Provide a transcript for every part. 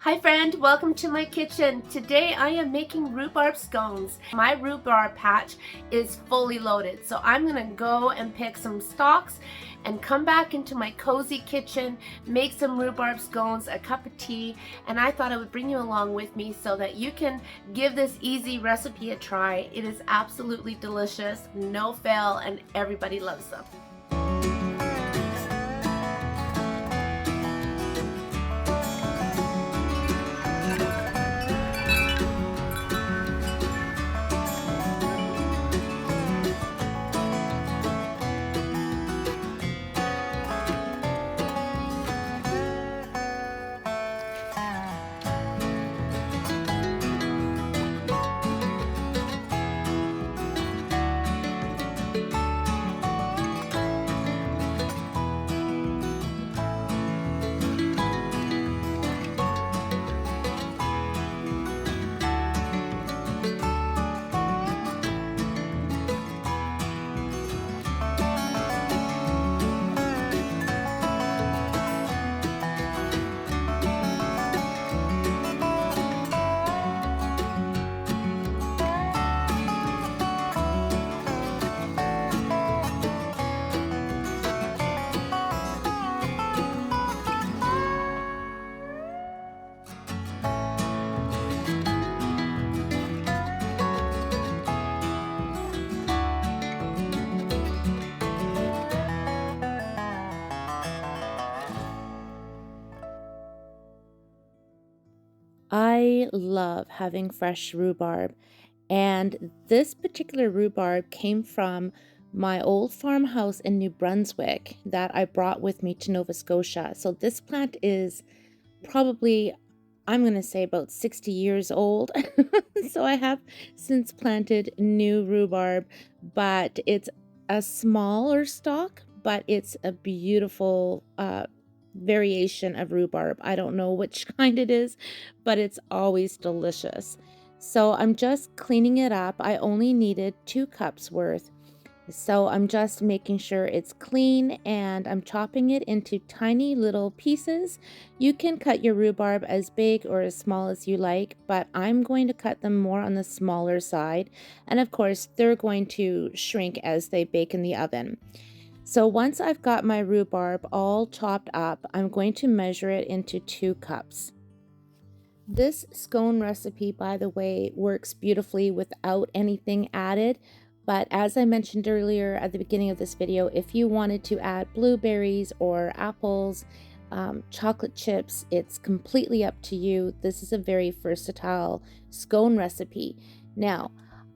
Hi friend, welcome to my kitchen. Today I am making rhubarb scones. My rhubarb patch is fully loaded, so I'm gonna go and pick some stalks and come back into my cozy kitchen, make some rhubarb scones, a cup of tea, and I thought I would bring you along with me so that you can give this easy recipe a try. It is absolutely delicious, no fail, and everybody loves them. I love having fresh rhubarb, and this particular rhubarb came from my old farmhouse in New Brunswick that I brought with me to Nova Scotia. So this plant is probably, I'm going to say, about 60 years old. So I have since planted new rhubarb, but it's a smaller stalk, but it's a beautiful variation of rhubarb. I don't know which kind it is, but it's always delicious. So I'm just cleaning it up. I only needed 2 cups worth. So I'm just making sure it's clean and I'm chopping it into tiny little pieces. You can cut your rhubarb as big or as small as you like, but I'm going to cut them more on the smaller side. And of course, they're going to shrink as they bake in the oven. So once I've got my rhubarb all chopped up, I'm going to measure it into 2 cups. This scone recipe, by the way, works beautifully without anything added. But as I mentioned earlier at the beginning of this video, if you wanted to add blueberries or apples, chocolate chips, it's completely up to you. This is a very versatile scone recipe. Now,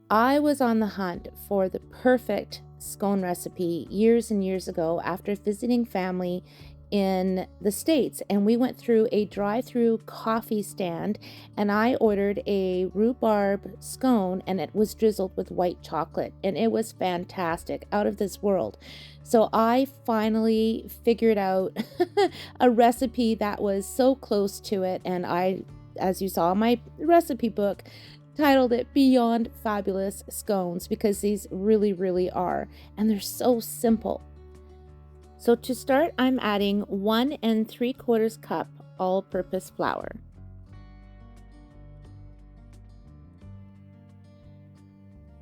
I was on the hunt for the perfect scone recipe years and years ago after visiting family in the States, and we went through a drive-through coffee stand and I ordered a rhubarb scone and it was drizzled with white chocolate and it was fantastic, out of this world. So I finally figured out a recipe that was so close to it, and I, as you saw in my recipe book, titled it Beyond Fabulous Scones because these really are, and they're so simple. So to start, I'm adding 1 3/4 cup all-purpose flour.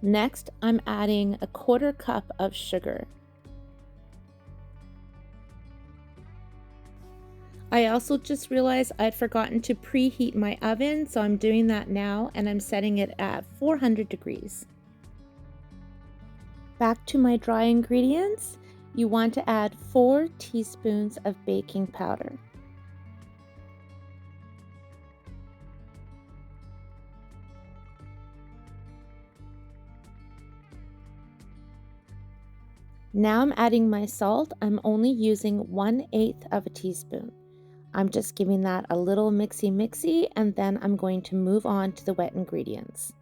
Next, I'm adding 1/4 cup of sugar. I also just realized I'd forgotten to preheat my oven, so I'm doing that now and I'm setting it at 400 degrees. Back to my dry ingredients. You want to add 4 teaspoons of baking powder. Now I'm adding my salt. I'm only using 1/8 of a teaspoon. I'm just giving that a little mixy and then I'm going to move on to the wet ingredients.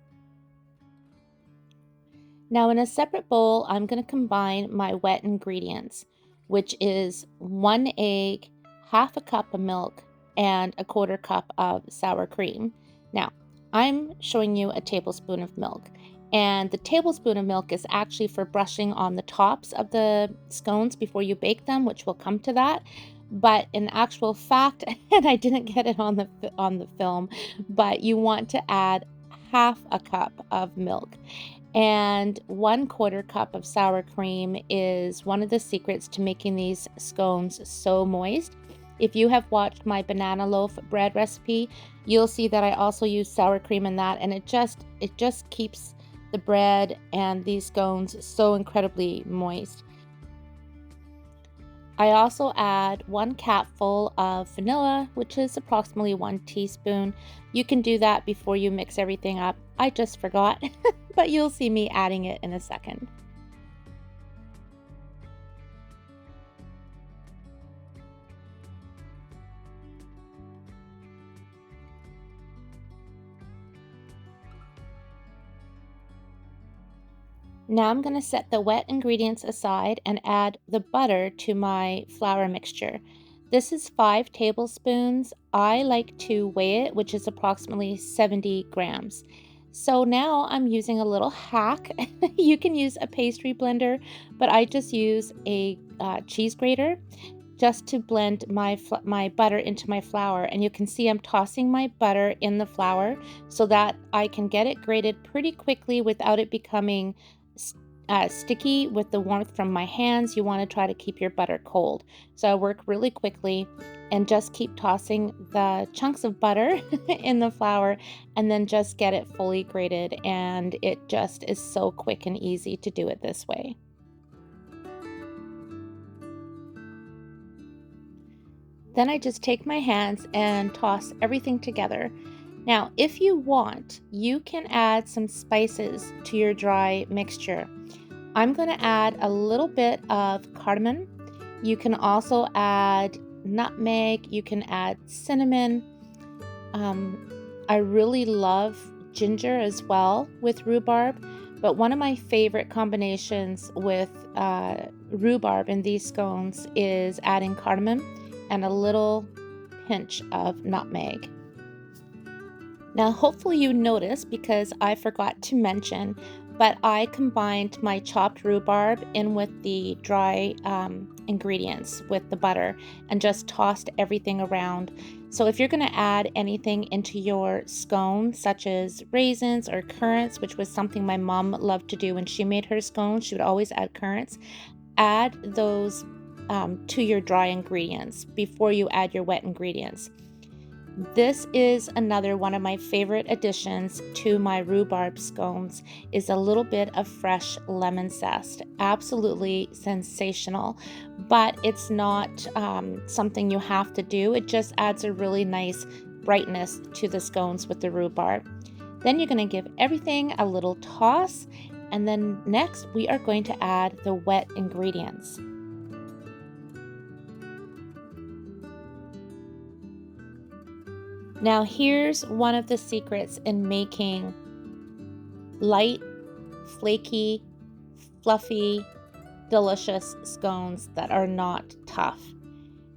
Now in a separate bowl, I'm going to combine my wet ingredients, which is 1 egg, half a cup of milk, and 1/4 cup of sour cream. Now, I'm showing you a tablespoon of milk, and the tablespoon of milk is actually for brushing on the tops of the scones before you bake them, which we'll come to that. But in actual fact, and I didn't get it on the film, but you want to add half a cup of milk. And 1/4 cup of sour cream is one of the secrets to making these scones so moist. If you have watched my banana loaf bread recipe, you'll see that I also use sour cream in that, and it just keeps the bread and these scones so incredibly moist. I also add 1 capful of vanilla, which is approximately 1 teaspoon. You can do that before you mix everything up. I just forgot, but you'll see me adding it in a second. Now I'm going to set the wet ingredients aside and add the butter to my flour mixture. This is 5 tablespoons. I like to weigh it, which is approximately 70 grams. So now I'm using a little hack. You can use a pastry blender, but I just use a cheese grater just to blend my butter into my flour. And you can see I'm tossing my butter in the flour so that I can get it grated pretty quickly without it becoming sticky with the warmth from my hands. You want to try to keep your butter cold. So I work really quickly and just keep tossing the chunks of butter in the flour and then just get it fully grated. And it just is so quick and easy to do it this way. Then I just take my hands and toss everything together. Now, if you want, you can add some spices to your dry mixture. I'm going to add a little bit of cardamom. You can also add nutmeg. You can add cinnamon. I really love ginger as well with rhubarb, but one of my favorite combinations with rhubarb in these scones is adding cardamom and a little pinch of nutmeg. Now, hopefully you noticed, because I forgot to mention, but I combined my chopped rhubarb in with the dry ingredients with the butter and just tossed everything around. So if you're going to add anything into your scone, such as raisins or currants, which was something my mom loved to do when she made her scones, she would always add currants, add those to your dry ingredients before you add your wet ingredients. This is another one of my favorite additions to my rhubarb scones, is a little bit of fresh lemon zest. Absolutely sensational, but it's not something you have to do. It just adds a really nice brightness to the scones with the rhubarb. Then you're going to give everything a little toss, and then next we are going to add the wet ingredients. Now here's one of the secrets in making light, flaky, fluffy, delicious scones that are not tough.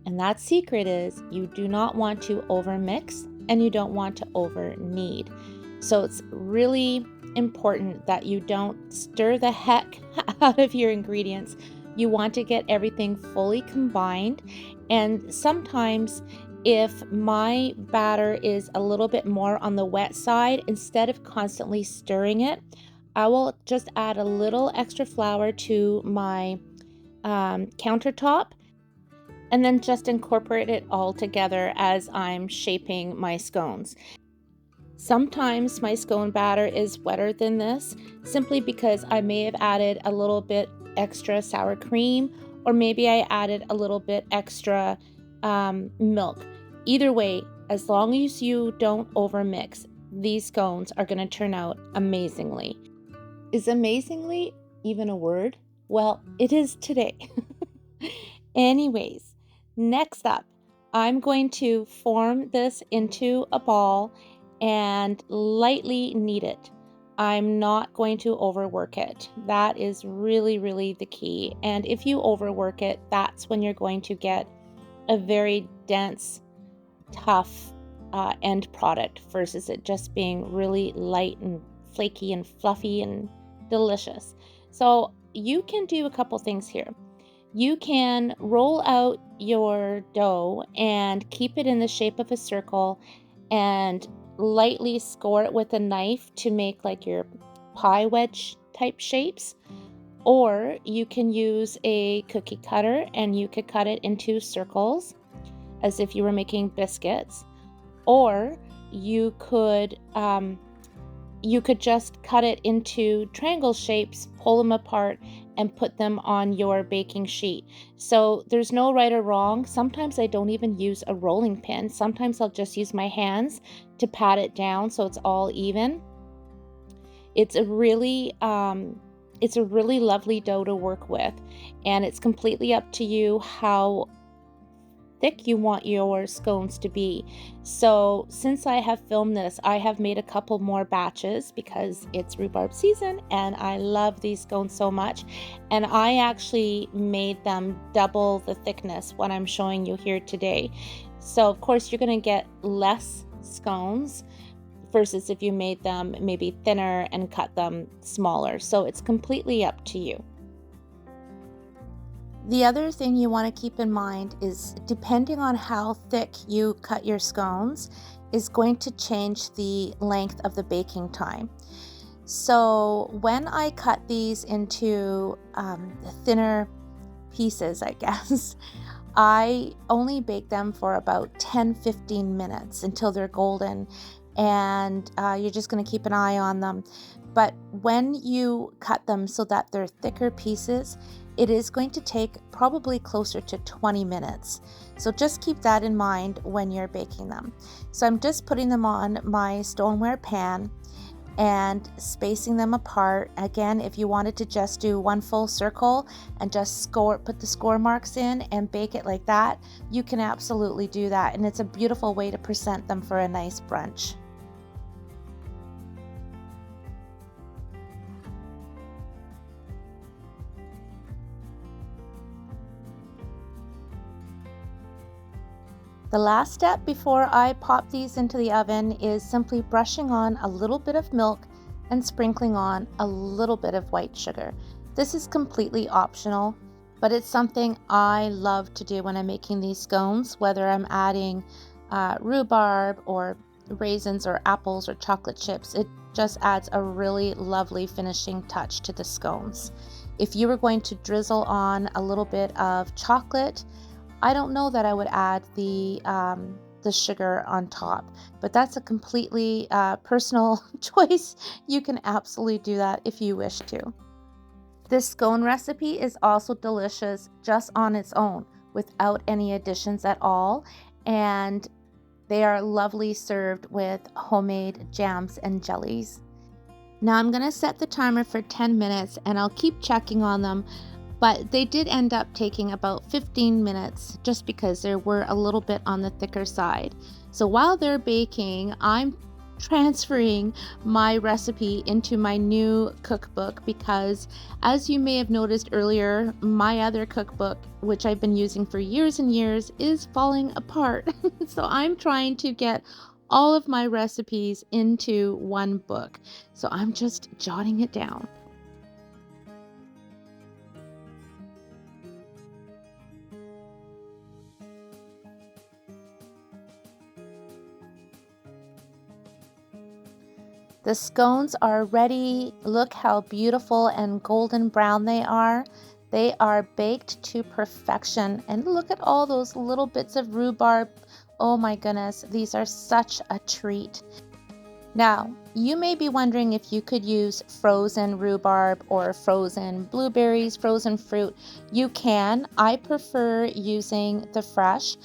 And that secret is you do not want to overmix and you don't want to over knead. So it's really important that you don't stir the heck out of your ingredients. You want to get everything fully combined. And sometimes if my batter is a little bit more on the wet side, instead of constantly stirring it, I will just add a little extra flour to my countertop and then just incorporate it all together as I'm shaping my scones. Sometimes my scone batter is wetter than this, simply because I may have added a little bit extra sour cream, or maybe I added a little bit extra milk. Either way, as long as you don't overmix, these scones are going to turn out amazingly. Is amazingly even a word? Well, it is today. Anyways, next up, I'm going to form this into a ball and lightly knead it. I'm not going to overwork it. That is really, really the key. And if you overwork it, that's when you're going to get a very dense, tough end product versus it just being really light and flaky and fluffy and delicious. So you can do a couple things here. You can roll out your dough and keep it in the shape of a circle and lightly score it with a knife to make like your pie wedge type shapes. Or you can use a cookie cutter and you could cut it into circles as if you were making biscuits. Or you could just cut it into triangle shapes, pull them apart, and put them on your baking sheet. So there's no right or wrong. Sometimes I don't even use a rolling pin. Sometimes I'll just use my hands to pat it down so it's all even. It's a really lovely dough to work with, and it's completely up to you how thick you want your scones to be. So since I have filmed this, I have made a couple more batches because it's rhubarb season and I love these scones so much. And I actually made them double the thickness what I'm showing you here today. So of course you're going to get less scones versus if you made them maybe thinner and cut them smaller. So it's completely up to you. The other thing you want to keep in mind is depending on how thick you cut your scones is going to change the length of the baking time. So when I cut these into thinner pieces, I guess, I only bake them for about 10-15 minutes until they're golden, and you're just going to keep an eye on them. But when you cut them so that they're thicker pieces, it is going to take probably closer to 20 minutes. So just keep that in mind when you're baking them. So I'm just putting them on my stoneware pan and spacing them apart. Again, if you wanted to just do one full circle and just put the score marks in and bake it like that, you can absolutely do that. And it's a beautiful way to present them for a nice brunch. The last step before I pop these into the oven is simply brushing on a little bit of milk and sprinkling on a little bit of white sugar. This is completely optional, but it's something I love to do when I'm making these scones, whether I'm adding rhubarb or raisins or apples or chocolate chips. It just adds a really lovely finishing touch to the scones. If you were going to drizzle on a little bit of chocolate, I don't know that I would add the sugar on top, but that's a completely personal choice. You can absolutely do that if you wish to. This scone recipe is also delicious just on its own without any additions at all, and they are lovely served with homemade jams and jellies. Now I'm going to set the timer for 10 minutes and I'll keep checking on them. But they did end up taking about 15 minutes just because they were a little bit on the thicker side. So while they're baking, I'm transferring my recipe into my new cookbook because, as you may have noticed earlier, my other cookbook, which I've been using for years and years, is falling apart. So I'm trying to get all of my recipes into one book. So I'm just jotting it down. The scones are ready. Look how beautiful and golden brown they are. They are baked to perfection. And look at all those little bits of rhubarb. Oh my goodness, these are such a treat. Now, you may be wondering if you could use frozen rhubarb or frozen blueberries, frozen fruit. You can. I prefer using the fresh,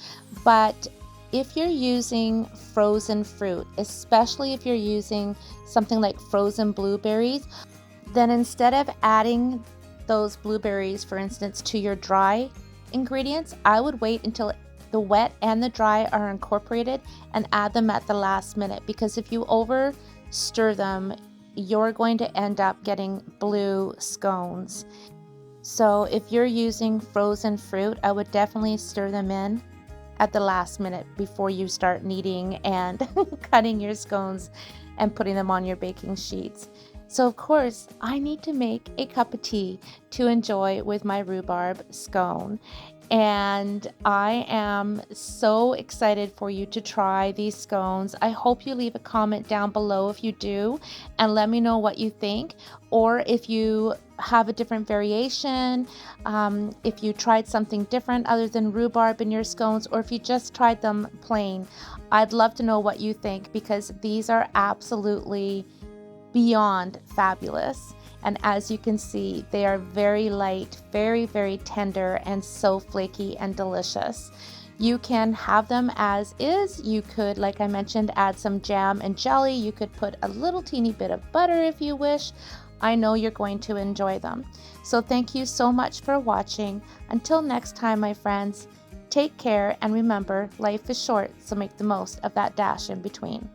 but if you're using frozen fruit, especially if you're using something like frozen blueberries, then instead of adding those blueberries, for instance, to your dry ingredients, I would wait until the wet and the dry are incorporated and add them at the last minute, because if you over stir them, you're going to end up getting blue scones. So if you're using frozen fruit, I would definitely stir them in at the last minute before you start kneading and cutting your scones and putting them on your baking sheets. So of course, I need to make a cup of tea to enjoy with my rhubarb scone. And I am so excited for you to try these scones. I hope you leave a comment down below if you do and let me know what you think, or if you have a different variation, if you tried something different other than rhubarb in your scones, or if you just tried them plain. I'd love to know what you think, because these are absolutely beyond fabulous. And as you can see, they are very light, very, very tender, and so flaky and delicious. You can have them as is. You could, like I mentioned, add some jam and jelly. You could put a little teeny bit of butter if you wish. I know you're going to enjoy them. So thank you so much for watching. Until next time, my friends, take care, and remember, life is short, so make the most of that dash in between.